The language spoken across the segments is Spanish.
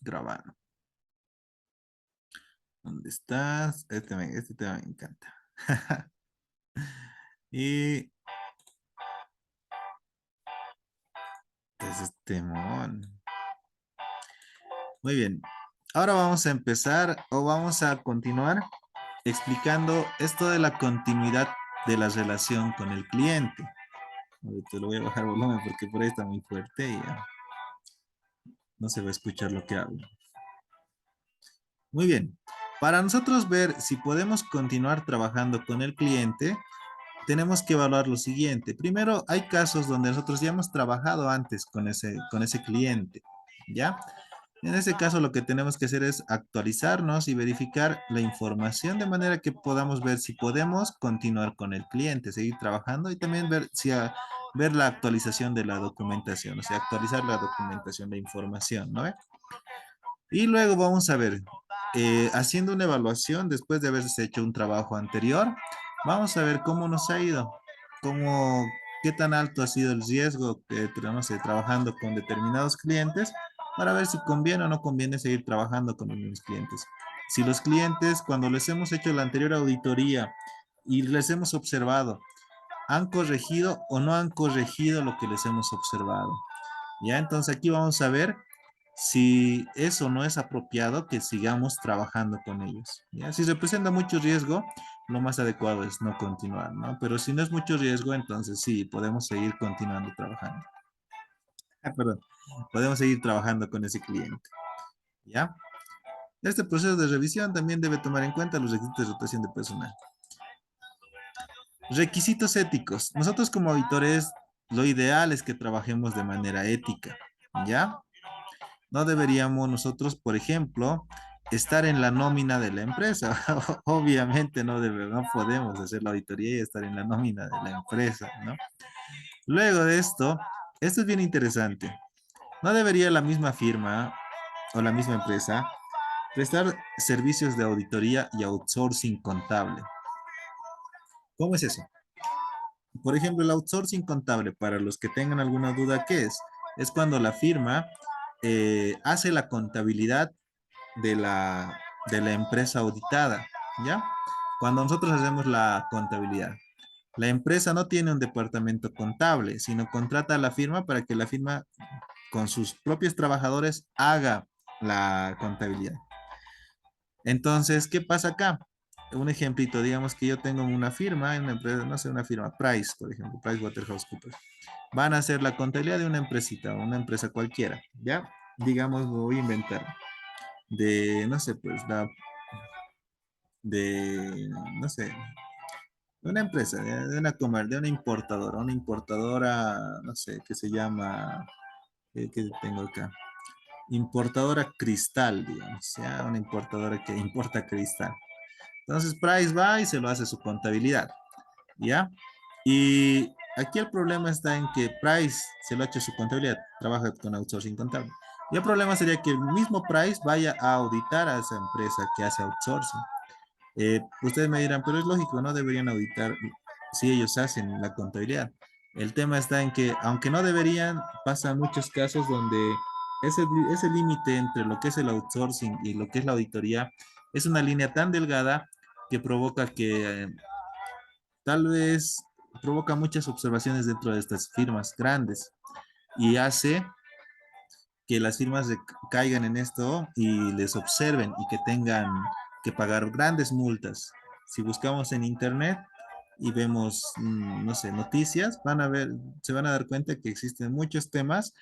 grabar. ¿Dónde estás? Este tema me encanta. Y es este mon. Muy bien. Ahora vamos a empezar o vamos a continuar explicando esto de la continuidad de la relación con el cliente. Ahorita lo voy a bajar volumen porque por ahí está muy fuerte y ya no se va a escuchar lo que hablo. Muy bien. Para nosotros ver si podemos continuar trabajando con el cliente, tenemos que evaluar lo siguiente. Primero, hay casos donde nosotros ya hemos trabajado antes con ese cliente, ¿ya? En ese caso, lo que tenemos que hacer es actualizarnos y verificar la información de manera que podamos ver si podemos continuar con el cliente, seguir trabajando y también ver ver la actualización de la documentación, o sea, actualizar la documentación de información, ¿no? Y luego vamos a ver, haciendo una evaluación después de haberse hecho un trabajo anterior, vamos a ver cómo nos ha ido, cómo, qué tan alto ha sido el riesgo que tenemos trabajando con determinados clientes para ver si conviene o no conviene seguir trabajando con los mismos clientes. Si los clientes, cuando les hemos hecho la anterior auditoría y les hemos observado, han corregido o no han corregido lo que les hemos observado. Ya, entonces aquí vamos a ver si eso no es apropiado que sigamos trabajando con ellos. ¿Ya? Si representa mucho riesgo, lo más adecuado es no continuar, ¿no? Pero si no es mucho riesgo, entonces sí, podemos seguir continuando trabajando. Ah, perdón, podemos seguir trabajando con ese cliente. ¿Ya? Este proceso de revisión también debe tomar en cuenta los requisitos de rotación de personal. Requisitos éticos. Nosotros como auditores, lo ideal es que trabajemos de manera ética. ¿Ya? No deberíamos nosotros, por ejemplo, estar en la nómina de la empresa. Obviamente no podemos hacer la auditoría y estar en la nómina de la empresa, ¿no? Luego de esto es bien interesante. No debería la misma firma o la misma empresa prestar servicios de auditoría y outsourcing contable. ¿Cómo es eso? Por ejemplo, el outsourcing contable, para los que tengan alguna duda, ¿qué es? Es cuando la firma hace la contabilidad de de la empresa auditada, ¿ya? Cuando nosotros hacemos la contabilidad, la empresa no tiene un departamento contable, sino contrata a la firma para que la firma con sus propios trabajadores haga la contabilidad. Entonces, ¿qué pasa acá? Un ejemplito, digamos que yo tengo una firma, una empresa, no sé, una firma, Price, por ejemplo, PricewaterhouseCoopers. Van a hacer la contabilidad de una empresita, una empresa cualquiera, ¿ya? Digamos, me voy a inventar de, no sé, pues, de, no sé, de una empresa, de una importadora, no sé, que se llama, ¿qué tengo acá? Importadora cristal, digamos, ya, una importadora que importa cristal. Entonces Price va y se lo hace su contabilidad, ¿ya? Y aquí el problema está en que Price se lo ha hecho su contabilidad, trabaja con outsourcing contable. Y el problema sería que el mismo Price vaya a auditar a esa empresa que hace outsourcing. Ustedes me dirán, pero es lógico, no deberían auditar si ellos hacen la contabilidad. El tema está en que, aunque no deberían, pasan muchos casos donde ese límite entre lo que es el outsourcing y lo que es la auditoría es una línea tan delgada que provoca que tal vez provoca muchas observaciones dentro de estas firmas grandes y hace que las firmas caigan en esto y les observen y que tengan que pagar grandes multas. Si buscamos en internet y vemos, no sé, noticias, van a ver, se van a dar cuenta que existen muchos temas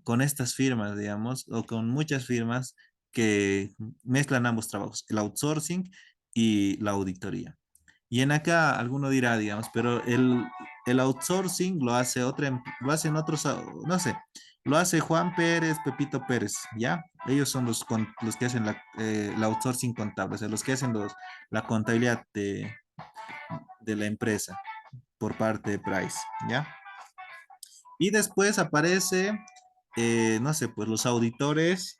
con estas firmas, digamos, o con muchas firmas que mezclan ambos trabajos, el outsourcing y la auditoría. Y en acá alguno dirá, digamos, pero el outsourcing lo hace lo hacen otros, no sé, lo hace Juan Pérez, Pepito Pérez, ¿ya? Ellos son los que hacen el outsourcing contable, o sea, los que hacen la contabilidad de la empresa por parte de Price, ¿ya? Y después aparece, no sé, pues los auditores,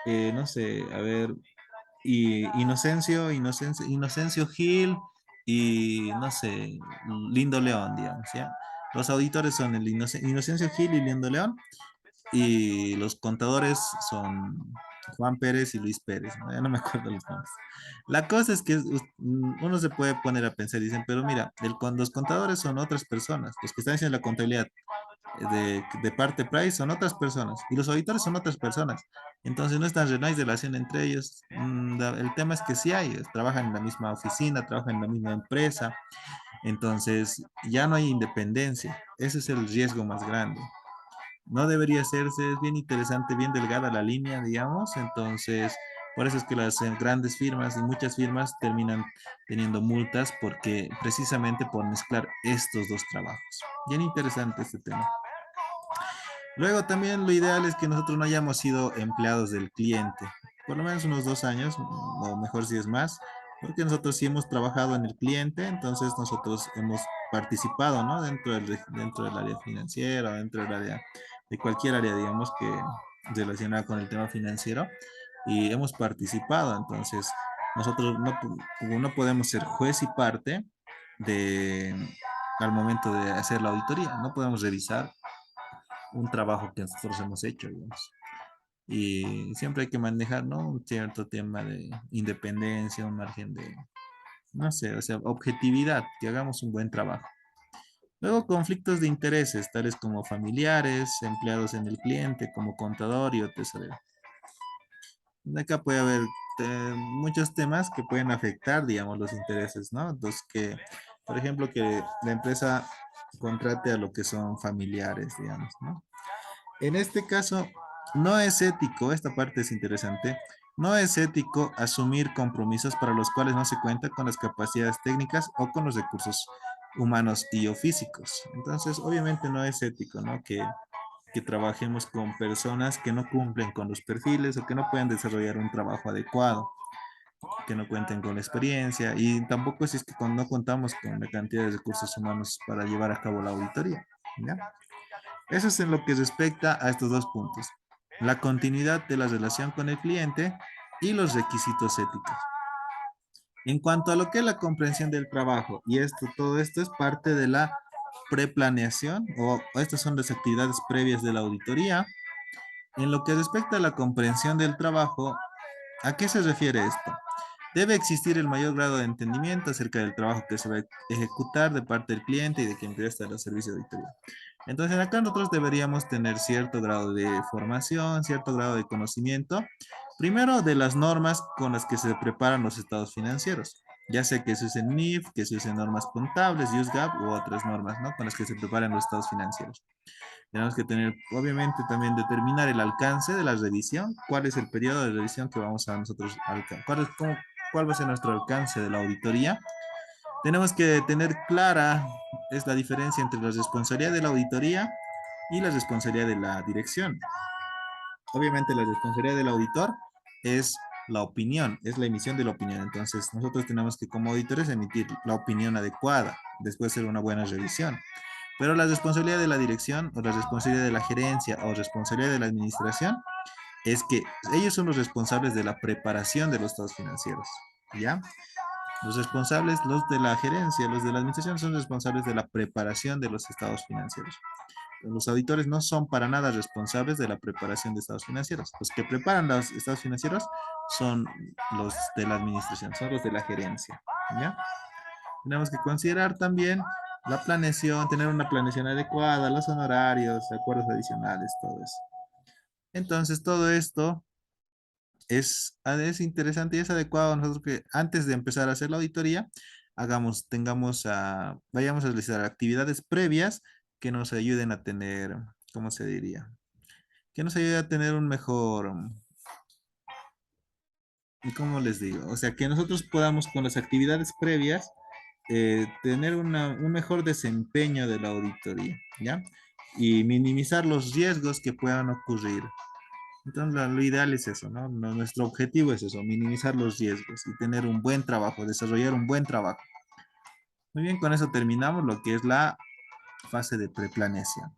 no sé, a ver, y Inocencio Gil y no sé, Lindo León, digamos, ¿ya? Los auditores son Inocencio Gil y Lindo León y los contadores son Juan Pérez y Luis Pérez, ¿no? Ya no me acuerdo los nombres. La cosa es que uno se puede poner a pensar, dicen, pero mira, los contadores son otras personas, los que están haciendo la contabilidad de parte Price son otras personas y los auditores son otras personas. Entonces no hay relación entre ellos. El tema es que sí hay, trabajan en la misma oficina, trabajan en la misma empresa, entonces ya no hay independencia. Ese es el riesgo más grande. No debería hacerse, es bien interesante, bien delgada la línea, digamos, entonces por eso es que las grandes firmas y muchas firmas terminan teniendo multas porque precisamente por mezclar estos dos trabajos. Bien interesante este tema. Luego también lo ideal es que nosotros no hayamos sido empleados del cliente, por lo menos unos 2 años, o mejor si es más, porque nosotros sí hemos trabajado en el cliente, entonces nosotros hemos participado, ¿no? Dentro del área financiera, dentro del área, de cualquier área, digamos, que relacionada con el tema financiero, y hemos participado, entonces nosotros como no podemos ser juez y parte de, al momento de hacer la auditoría, no podemos revisar un trabajo que nosotros hemos hecho, digamos. Y siempre hay que manejar, ¿no? Un cierto tema de independencia, un margen de, no sé, o sea, objetividad, que hagamos un buen trabajo. Luego, conflictos de intereses, tales como familiares, empleados en el cliente, como contador y o tesorero. Acá puede haber muchos temas que pueden afectar, digamos, los intereses, ¿no? Entonces, por ejemplo, que la empresa contrate a lo que son familiares, digamos, ¿no? En este caso, no es ético, esta parte es interesante, no es ético asumir compromisos para los cuales no se cuenta con las capacidades técnicas o con los recursos humanos y o físicos. Entonces, obviamente no es ético, ¿no? Que trabajemos con personas que no cumplen con los perfiles o que no pueden desarrollar un trabajo adecuado, que no cuenten con la experiencia y tampoco si es que no contamos con la cantidad de recursos humanos para llevar a cabo la auditoría, ¿ya? Eso es en lo que respecta a estos dos puntos, la continuidad de la relación con el cliente y los requisitos éticos. En cuanto a lo que es la comprensión del trabajo, y todo esto es parte de la preplaneación, o estas son las actividades previas de la auditoría. En lo que respecta a la comprensión del trabajo, ¿a qué se refiere esto? Debe existir el mayor grado de entendimiento acerca del trabajo que se va a ejecutar de parte del cliente y de quien presta los servicios de auditoría. Entonces, acá nosotros deberíamos tener cierto grado de formación, cierto grado de conocimiento, primero de las normas con las que se preparan los estados financieros, ya sea que se usen NIF, que se usen normas contables, USGAP u otras normas, ¿no? Con las que se preparan los estados financieros. Tenemos que tener, obviamente, también determinar el alcance de la revisión, cuál es el periodo de revisión que vamos a nosotros alcanzar, cuál va a ser nuestro alcance de la auditoría. Tenemos que tener clara es la diferencia entre la responsabilidad de la auditoría y la responsabilidad de la dirección. Obviamente la responsabilidad del auditor es la opinión, es la emisión de la opinión. Entonces nosotros tenemos que como auditores emitir la opinión adecuada, después hacer una buena revisión. Pero la responsabilidad de la dirección o la responsabilidad de la gerencia o responsabilidad de la administración es que ellos son los responsables de la preparación de los estados financieros, ¿ya? Los responsables, los de la gerencia, los de la administración son responsables de la preparación de los estados financieros. Los auditores no son para nada responsables de la preparación de estados financieros. Los que preparan los estados financieros son los de la administración, son los de la gerencia, ¿ya? Tenemos que considerar también la planeación, tener una planeación adecuada, los honorarios, acuerdos adicionales, todo eso. Entonces, todo esto es interesante y es adecuado a nosotros que antes de empezar a hacer la auditoría, vayamos a realizar actividades previas que nos ayuden a tener, ¿cómo se diría? Que nos ayude a tener un mejor, ¿cómo les digo? O sea, que nosotros podamos con las actividades previas tener un mejor desempeño de la auditoría, ¿ya? Y minimizar los riesgos que puedan ocurrir. Entonces, lo ideal es eso, ¿no? Nuestro objetivo es eso, minimizar los riesgos y tener un buen trabajo, desarrollar un buen trabajo. Muy bien, con eso terminamos lo que es la fase de preplaneación.